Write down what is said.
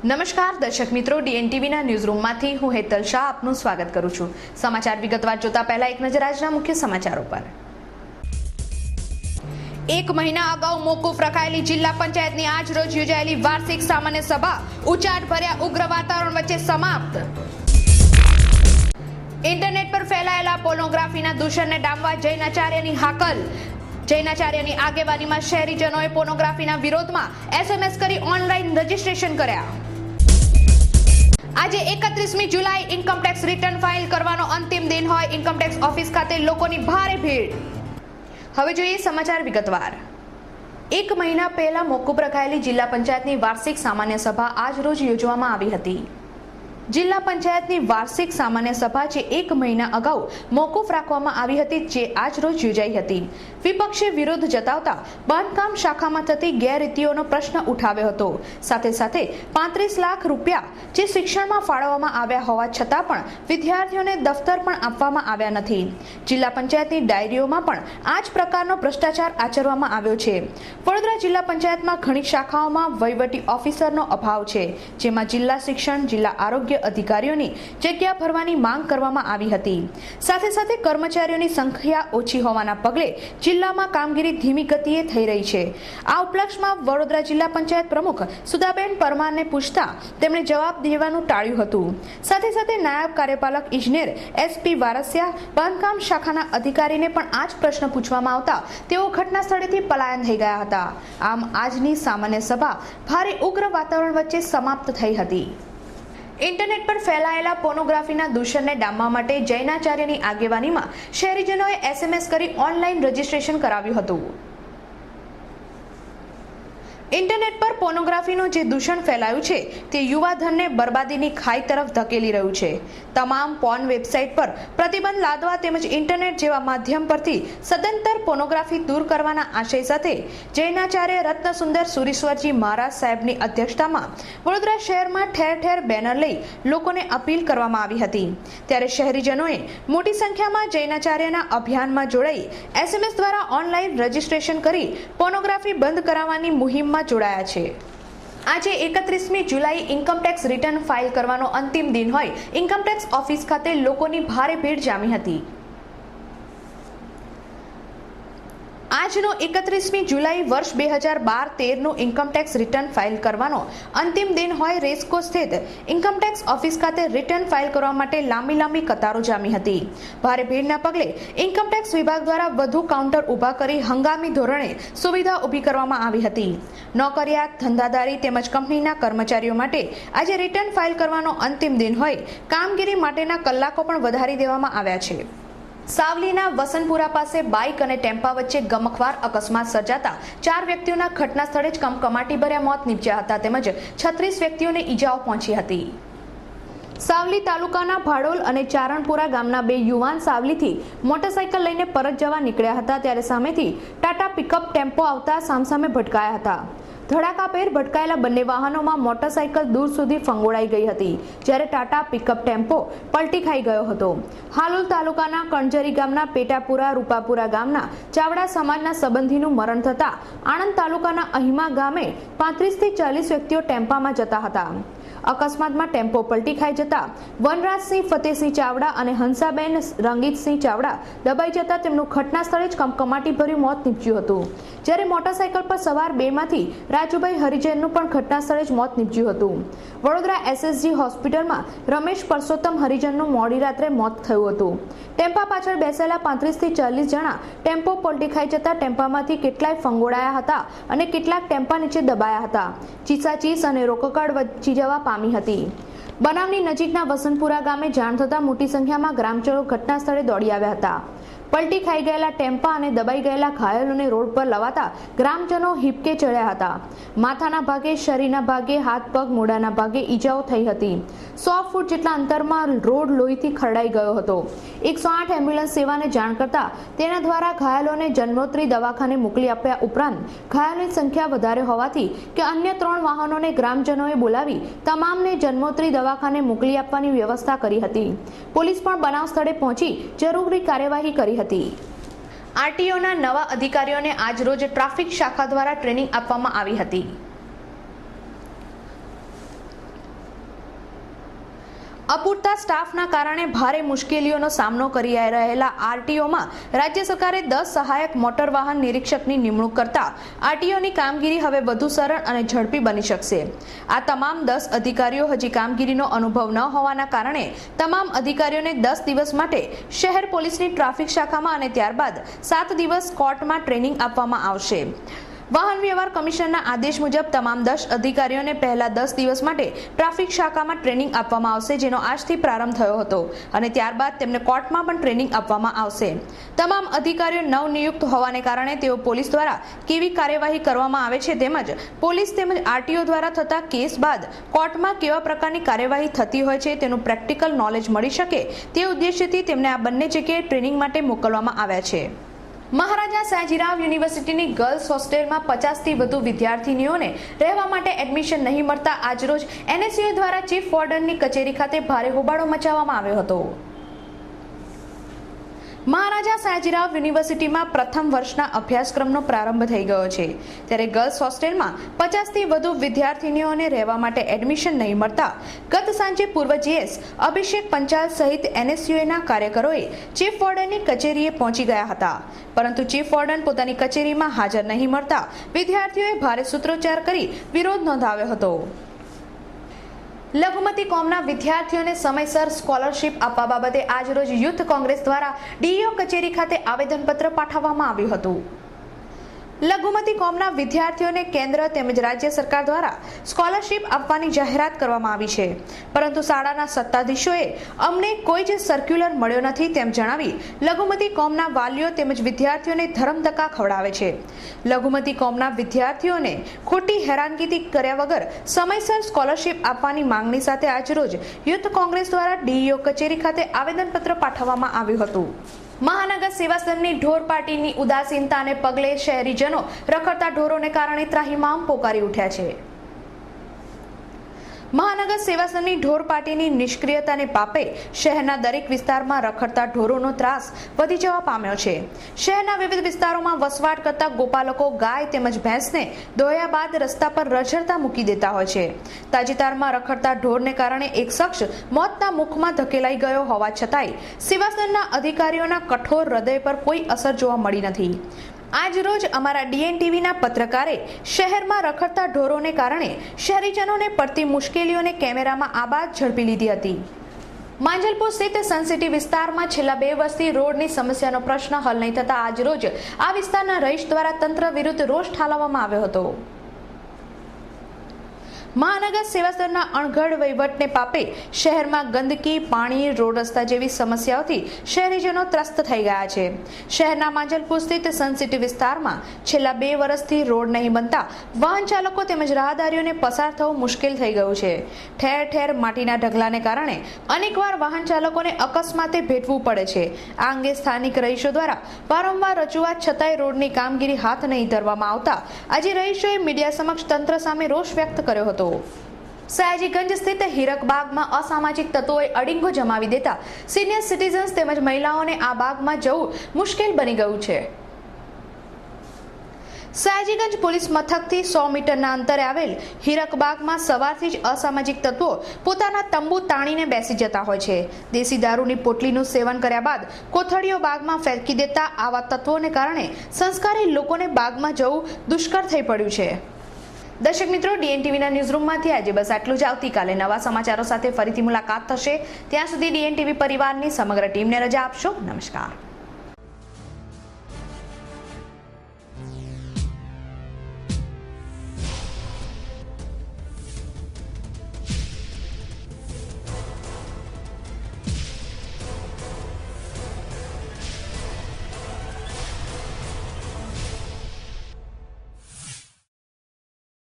નમસ્કાર દર્શક મિત્રો, ડીએનટીવીના ન્યૂઝરૂમમાંથી હું હેતલ શાહ આપનું સ્વાગત કરું છું। સમાચાર વિગતવાર જોતા પહેલા એક નજર આજના મુખ્ય સમાચારો પર। એક મહિના અગાઉ મોકૂફ રખાયેલી જિલ્લા પંચાયતની આજ રોજ યોજાયેલી વાર્ષિક સામાન્ય સભા ઉચાટ ભર્યા ઉગ્ર વાતાવરણ વચ્ચે સમાપ્ત। ઇન્ટરનેટ પર ફેલાયેલા પોર્નોગ્રાફીના દૂષણને ડામવા જૈનાચાર્યની હાકલ। જૈનાચાર્યની આગેવાનીમાં શહેરીજનોએ પોર્નોગ્રાફીના વિરોધમાં એસએમએસ કરી ઓનલાઈન રજીસ્ટ્રેશન કર્યા। આજે 31મી જુલાઈ ઇન્કમટેક્સ રિટર્ન ફાઇલ કરવાનો અંતિમ દિન હોય ઇન્કમટેક્સ ઓફિસ ખાતે લોકોની ભારે ભીડ। હવે જોઈએ સમાચાર વિગતવાર। એક મહિના પહેલા મોકૂફ રખાયેલી જિલ્લા પંચાયતની વાર્ષિક સામાન્ય સભા આજ રોજ યોજવામાં આવી હતી। જિલ્લા પંચાયતની વાર્ષિક સામાન્ય સભા જે એક મહિના અગાઉ મોકૂફ રાખવામાં આવી હતી, જે આજ રોજ યોજાઈ હતી। વિપક્ષે વિરોધ જતાવતા બાંધકામ શાખામાં થતી ગેરરીતિઓનો પ્રશ્ન ઉઠાવ્યો હતો। સાથે સાથે 35 લાખ રૂપિયા જે શિક્ષણમાં ફાળવવામાં આવ્યા હોવા છતાં પણ વિદ્યાર્થીઓને દફતર પણ આપવામાં આવ્યા નથી। જિલ્લા પંચાયતની ડાયરીઓમાં પણ આ જ પ્રકારનો ભ્રષ્ટાચાર આચરવામાં આવ્યો છે। વડોદરા જિલ્લા પંચાયતમાં ઘણી શાખાઓમાં વહીવટી ઓફિસરનો અભાવ છે, જેમાં જિલ્લા શિક્ષણ, જિલ્લા આરોગ્ય અધિકારીઓની જગ્યા ભરવાની માંગ કરવામાં આવી હતી। સાથે સાથે કર્મચારીઓની સંખ્યા ઓછી હોવાના પગલે જિલ્લામાં કામગીરી ધીમી ગતિએ થઈ રહી છે। આ ઉપલક્ષમાં વડોદરા જિલ્લા પંચાયત પ્રમુખ સુધાબેન પરમારને પૂછતા તેમણે જવાબ દેવાનું ટાળ્યું હતું। સાથે સાથે નાયબ કાર્યપાલક ઇજનેર એસપી વારસિયા બાંધકામ શાખાના અધિકારીને પણ આ જ પ્રશ્ન પૂછવામાં આવતા તેઓ ઘટના સ્થળેથી પલાયન થઈ ગયા હતા। આમ આજની સામાન્ય સભા ભારે ઉગ્ર વાતાવરણ વચ્ચે સમાપ્ત થઈ હતી। ઇન્ટરનેટ પર ફેલાયેલા પોર્નોગ્રાફીના દૂષણને ડામવા માટે જૈનાચાર્યની આગેવાનીમાં શહેરીજનોએ એસએમએસ કરી ઓનલાઈન રજીસ્ટ્રેશન કરાવ્યું હતું। ઇન્ટરનેટ પર પોર્નોગ્રાફીનું જે દૂષણ ફેલાયું છે તે યુવાધનને બરબાદીની ખાઈ તરફ ધકેલી રહ્યું છે। તમામ પોર્ન વેબસાઇટ પર પ્રતિબંધ લાદવા તેમજ ઇન્ટરનેટ જેવા માધ્યમ પરથી સદંતર પોર્નોગ્રાફી દૂર કરવાના આશય સાથે જૈનાચાર્ય રત્નસુંદર સુરીશ્વરજી મહારાજ સાહેબની અધ્યક્ષતામાં વડોદરા શહેરમાં ઠેર ઠેર બેનર લઈ લોકોને અપીલ કરવામાં આવી હતી। ત્યારે શહેરીજનોએ મોટી સંખ્યામાં જૈનાચાર્યના અભિયાનમાં જોડાઈ એસએમએસ દ્વારા ઓનલાઈન રજીસ્ટ્રેશન કરી પોર્નોગ્રાફી બંધ કરાવવાની મુહિમમાં જોડાયા છે। આજે 31મી જુલાઈ ઇન્કમટેક્સ રિટર્ન ફાઇલ કરવાનો અંતિમ દિન હોય ઇન્કમટેક્સ ઓફિસ ખાતે લોકોની ભારે ભીડ જામી હતી। આજનો 31મી જુલાઈ વર્ષ 2012-13નું ઇન્કમટેક્સ રિટર્ન ફાઇલ કરવાનો અંતિમ દિન હોય રેસકો સ્થિત ઇન્કમટેક્સ ઓફિસ ખાતે રિટર્ન ફાઇલ કરવા માટે લાંબી કતારો જામી હતી। ભારે ભીડના પગલે ઇન્કમટેક્સ વિભાગ દ્વારા વધુ કાઉન્ટર ઊભા કરી હંગામી ધોરણે સુવિધા ઊભી કરવામાં આવી હતી। નોકરિયાત, ધંધાદારી તેમજ કંપનીના કર્મચારીઓ માટે આજે રિટર્ન ફાઇલ કરવાનો અંતિમ દિન હોય કામગીરી માટેના કલાકો પણ વધારી દેવામાં આવ્યા છે। સાવલીના વસનપુરા પાસે બાઇક અને ટેમ્પા વચ્ચે ગમખ્વાર અકસ્માત સર્જાતા 4 વ્યક્તિઓના ઘટના સ્થળે જ કમકમાટી ભર્યા મોત નીપજ્યા હતા તેમજ 36 વ્યક્તિઓને ઈજાઓ પહોંચી હતી। સાવલી તાલુકાના ભાડોલ અને ચારણપુરા ગામના 2 યુવાન સાવલીથી મોટરસાઇકલ લઈને પરત જવા નીકળ્યા હતા, ત્યારે સામેથી ટાટા પિકઅપ ટેમ્પો આવતા સામસામે ભટકાયા હતા। ધડાકાભેર ભટકાયેલા બંને વાહનોમાં મોટરસાઇકલ દૂર સુધી ફંગોળાઈ ગઈ હતી, જ્યારે ટાટા પિકઅપ ટેમ્પો પલટી ખાઈ ગયો હતો। હાલોલ તાલુકાના કણજરી ગામના પેટાપુરા, રૂપાપુરા ગામના ચાવડા સમાજના સંબંધીનું મરણ થતા આણંદ તાલુકાના અહિમા ગામે 35 થી 40 વ્યક્તિઓ ટેમ્પામાં જતા હતા। અકસ્માતમાં ટેમ્પો પલટી ખાઈ જતા વનરાજસિંહ ફતેહસિંહ ચાવડા અને હંસાબેન રંગીતસિંહ ચાવડા દબાઈ જતા તેમનું ઘટના સ્થળે જ કમકમાટી ભર્યું મોત નીપજ્યું હતું, જ્યારે મોટરસાઇકલ પર સવાર 2 માંથી રાજુભાઈ હરિજનનું પણ ઘટના સ્થળે જ મોત નીપજ્યું હતું। વડોદરા એસએસજી હોસ્પિટલમાં રમેશ પરસોત્તમ હરિજનનું મોડી રાત્રે મોત થયું હતું। ટેમ્પા પાછળ બેસેલા 35 થી 40 જણા ટેમ્પો પલટી ખાઈ જતા ટેમ્પામાંથી કેટલાય ફંગોળાયા હતા અને કેટલાક ટેમ્પા નીચે દબાયા હતા। ચીસાચીસ અને રોકકડ વચ્ચી જવા પામી હતી। બનાવની નજીકના વસંતપુરા ગામે જાણ થતા મોટી સંખ્યામાં ગ્રામજનો ઘટના સ્થળે દોડી આવ્યા હતા। પલટી ખાઈ ગયેલા ટેમ્પા અને દબાઈ ગયેલા ઘાયલોને રોડ પર લવાતા ગ્રામજનો હિપકે ચડ્યા હતા। માથાના ભાગે, શરીરના ભાગે, હાથ પગ, મોઢાના ભાગે ઈજાઓ થઈ હતી। 100 ફૂટ જેટલા અંતરમાં રોડ લોહીથી ખરડાઈ ગયો હતો। 108 એમ્બ્યુલન્સ સેવાને જાણ કરતા તેના દ્વારા ઘાયલોને જન્મોત્રી દવાખાને મોકલી આપ્યા ઉપરાંત ઘાયલોની સંખ્યા વધારે હોવાથી કે અન્ય 3 વાહનોને ગ્રામજનોએ બોલાવી તમામને જન્મોત્રી દવાખાને મોકલી આપવાની વ્યવસ્થા કરી હતી। પોલીસ પણ બનાવ સ્થળે પહોંચી જરૂરી કાર્યવાહી કરી હતી। આરટીઓના નવા અધિકારીઓને આજ રોજ ટ્રાફિક શાખા દ્વારા ટ્રેનિંગ આપવામાં આવી હતી। અપૂરતા સ્ટાફના કારણે ભારે મુશ્કેલીઓનો સામનો કરી રહેલા આરટીઓમાં રાજ્ય સરકારે 10 સહાયક મોટર વાહન નિરીક્ષકની નિમણૂક કરતા આરટીઓની કામગીરી હવે વધુ સરળ અને ઝડપી બની શકશે। આ તમામ 10 અધિકારીઓ હજી કામગીરીનો અનુભવ ન હોવાના કારણે તમામ અધિકારીઓને 10 દિવસ માટે શહેર પોલીસની ટ્રાફિક શાખામાં અને ત્યારબાદ 7 દિવસ કોર્ટમાં ટ્રેનિંગ આપવામાં આવશે। વાહન વ્યવહાર કમિશનરના આદેશ મુજબ તમામ 10 અધિકારીઓને પહેલા 10 દિવસ માટે ટ્રાફિક શાખામાં ટ્રેનિંગ આપવામાં આવશે, જેનો આજથી પ્રારંભ થયો હતો અને ત્યારબાદ તેમને કોર્ટમાં પણ ટ્રેનિંગ આપવામાં આવશે। તમામ અધિકારીઓ નવનિયુક્ત હોવાને કારણે તેઓ પોલીસ દ્વારા કેવી કાર્યવાહી કરવામાં આવે છે તેમજ પોલીસ તેમજ આરટીઓ દ્વારા થતા કેસ બાદ કોર્ટમાં કેવા પ્રકારની કાર્યવાહી થતી હોય છે તેનું પ્રેક્ટિકલ નોલેજ મળી શકે તે ઉદ્દેશ્યથી તેમને આ બંને જગ્યાએ ટ્રેનિંગ માટે મોકલવામાં આવ્યા છે। મહારાજા સયાજીરાવ યુનિવર્સિટીની ગર્લ્સ હોસ્ટેલમાં 50થી વધુ વિદ્યાર્થીનીઓને રહેવા માટે એડમિશન નહીં મળતા આજરોજ એનએસયુઆઈ દ્વારા ચીફ વોર્ડનની કચેરી ખાતે ભારે હોબાળો મચાવવામાં આવ્યો હતો। મહારાજા સયાજીરાવ યુનિવર્સિટીમાં પ્રથમ વર્ષના અભ્યાસક્રમનો પ્રારંભ થઈ ગયો છે, ત્યારે ગર્લ્સ હોસ્ટેલમાં 50થી વધુ વિદ્યાર્થીનીઓને રહેવા માટે એડમિશન નહીં મળતા ગત સાંજે પૂર્વ જીએસ અભિષેક પંચાલ સહિત એનએસયુઆઈના કાર્યકરોએ ચીફ વોર્ડનની કચેરીએ પહોંચી ગયા હતા, પરંતુ ચીફ વોર્ડન પોતાની કચેરીમાં હાજર નહીં મળતા વિદ્યાર્થીઓએ ભારે સૂત્રોચ્ચાર કરી વિરોધ નોંધાવ્યો હતો। લઘુમતી કોમના વિદ્યાર્થીઓને સમયસર સ્કોલરશીપ આપવા બાબતે આજરોજ યુથ કોંગ્રેસ દ્વારા ડીઈઓ કચેરી ખાતે આવેદનપત્ર પાઠવવામાં આવ્યું હતું। લઘુમતી કોમના વિદ્યાર્થીઓને કેન્દ્ર તેમજ રાજ્ય સરકાર દ્વારા સ્કોલરશીપ આપવાની જાહેરાત કરવામાં આવી છે, પરંતુ શાળાના સત્તાધીશોએ અમને કોઈ જ સર્ક્યુલર મળ્યો નથી તેમ જણાવી લઘુમતી કોમના વાલીઓ તેમજ વિદ્યાર્થીઓને ધરમધક્કા ખવડાવે છે। લઘુમતી કોમના વિદ્યાર્થીઓને ખોટી હેરાનગી કર્યા વગર સમયસર સ્કોલરશીપ આપવાની માંગણી સાથે આજરોજ યુથ કોંગ્રેસ દ્વારા ડીઈઓ કચેરી ખાતે આવેદનપત્ર પાઠવવામાં આવ્યું હતું। મહાનગર સેવા સંઘની ઢોર પાર્ટીની ઉદાસીનતાને પગલે શહેરીજનો રખડતા ઢોરોને કારણે ત્રાહિમામ પોકારી ઉઠ્યા છે। મહાનગર સેવા સંઘની ઢોર પાર્ટીની નિષ્ક્રિયતાને પાપે શહેરના દરેક વિસ્તારમાં રખડતા ઢોરોનો ત્રાસ વધી જવા પામ્યો છે। શહેરના વિવિધ વિસ્તારોમાં વસવાટ કરતા ગોપાલકો ગાય તેમજ ભેંસને ધોયા બાદ રસ્તા પર રઝળતા મૂકી દેતા હોય છે। તાજેતરમાં રખડતા ઢોરને કારણે એક શખ્સ મોતના મુખમાં ધકેલાઈ ગયો હોવા છતાંય સેવા સંઘના અધિકારીઓના કઠોર હૃદય પર કોઈ અસર જોવા મળી નથી। આજ રોજ અમારા ડીએનટીવીના પત્રકારે શહેરમાં રખડતા ઢોરોને કારણે શહેરીજનોને પડતી મુશ્કેલીઓને કેમેરામાં આબાદ ઝડપી લીધી હતી। માંજલપુર સ્થિત સનસિટી વિસ્તારમાં છેલ્લા 2 વર્ષથી રોડની સમસ્યાનો પ્રશ્ન હલ નહીં થતા આજ રોજ આ વિસ્તારના રહીશ દ્વારા તંત્ર વિરુદ્ધ રોષ ઠાલવવામાં આવ્યો હતો। મહાનગર સેવા સંઘના અણઘડ વહીવટને પાપે શહેરમાં ગંદકી, પાણી, રોડ રસ્તા જેવી સમસ્યાઓથી શહેરીજનો ત્રસ્ત થઈ ગયા છે। શહેરના માંજલપુર સ્થિત સનસિટી વિસ્તારમાં છેલ્લા 2 વર્ષથી રોડ નહીં બનતા વાહન ચાલકો તેમજ રાહદારીઓને પસાર થવું મુશ્કેલ થઈ ગયું છે। ઠેર ઠેર માટીના ઢગલાને કારણે અનેકવાર વાહન ચાલકોને અકસ્માતે ભેટવું પડે છે। આ અંગે સ્થાનિક રહીશો દ્વારા વારંવાર રજૂઆત છતાંય રોડની કામગીરી હાથ નહીં ધરવામાં આવતા આજે રહીશોએ મીડિયા સમક્ષ તંત્ર સામે રોષ વ્યક્ત કર્યો હતો। સયાજીગંજ સ્થિત હીરકબાગમાં અસામાજિક તત્વોએ અડીંગો જમાવી દેતા સિનિયર સિટીઝન્સ તેમજ મહિલાઓને આ બાગમાં જવું મુશ્કેલ બની ગયું છે। સયાજીગંજ પોલીસ મથકથી 100 મીટરના અંતરે આવેલ હીરકબાગમાં સવારથી જ અસામાજિક તત્વો પોતાના તંબુ તાણીને બેસી જતા હોય છે। દેશી દારૂની પોટલીનું સેવન કર્યા બાદ કોથળીઓ બાગમાં ફેંકી દેતા આવા તત્વોને કારણે સંસ્કારી લોકોને બાગમાં જવું દુષ્કર થઈ પડ્યું છે। દર્શક મિત્રો, ડીએનટીવીના ન્યૂઝરૂમમાંથી આજે બસ આટલું જ। આવતીકાલે નવા સમાચારો સાથે ફરીથી મુલાકાત થશે। ત્યાં સુધી ડીએનટીવી પરિવારની સમગ્ર ટીમને રજા આપશો। નમસ્કાર।